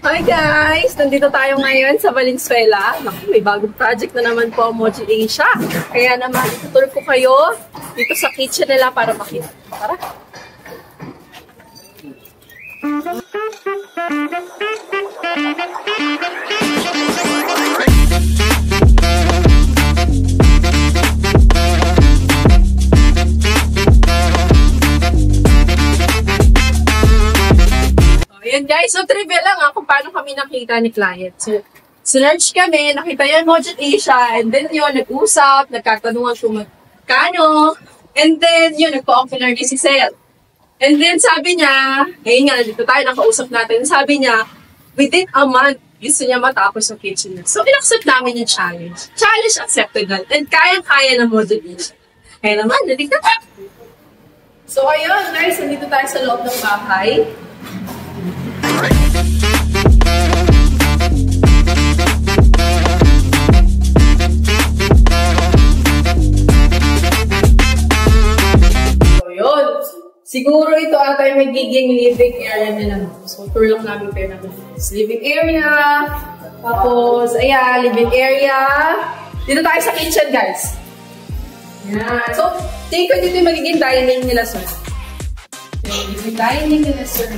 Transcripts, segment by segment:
Hi guys! Nandito tayo ngayon sa Valenzuela. Naku, may bagong project na naman po ang Moji Asia. Kaya naman, itutur ko kayo dito sa kitchen nila para makita. Tara! Ayan guys, so trivia lang kung paano kami nakita ni client. So, sinerch kami, nakita yan Moji Asia, and then yun, nag-usap, nagkatanungan kung magkano, and then yun, nagpa-offer ni si Sel. And then sabi niya, ngayon nga, dito tayo, nakausap natin, sabi niya, within a month, gusto niya matapos yung kitchen. So, in-accept namin yung challenge. Challenge accepted na, and kaya-kaya ng Moji Asia. Kaya naman, nandito na. So, ayun guys, nandito tayo sa loob ng bahay. So, yun. Siguro ito ata yung magiging living area nila. So, tour lang namin kayo ng living area. Tapos, ayan, living area. Dito tayo sa kitchen, guys. Yan. So, take ko dito yung magiging dining nila, sir. Yung dining nila, sir.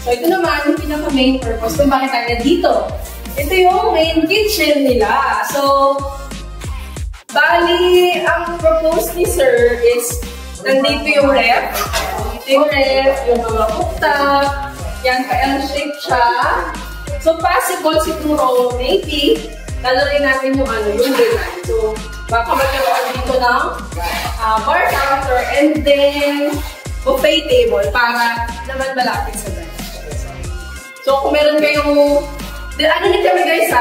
So, ito naman yung pinaka-main purpose kung bakit tayo dito. Ito yung main kitchen nila. So, bali, ang propose ni sir is nandito yung ref. Dito yung ref, yung mga cooktop. Yan, ka-L-shape siya. So, possible siguro, maybe, lalagay natin yung yung design. So, baka magkaroon dito ng bar counter and then buffet table para naman malapit sa dyan. So, kung meron kayong, ano din kami guys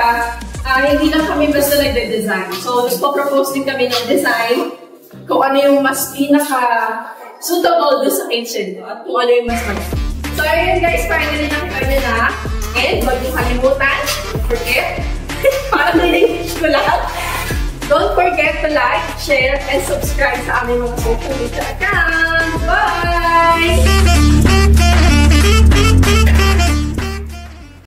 hindi lang kami basta nagde-design. So, nagpo-propose din kami ng design kung ano yung mas pinaka-suitable doon sa kitchen at kung ano yung mas maganda. So, ayun guys, finally nakita nyo na. And, huwag yung kalimutan, don't forget, parang nilingkish ko lahat. Don't forget to like, share, and subscribe sa aming mga social media accounts. Bye!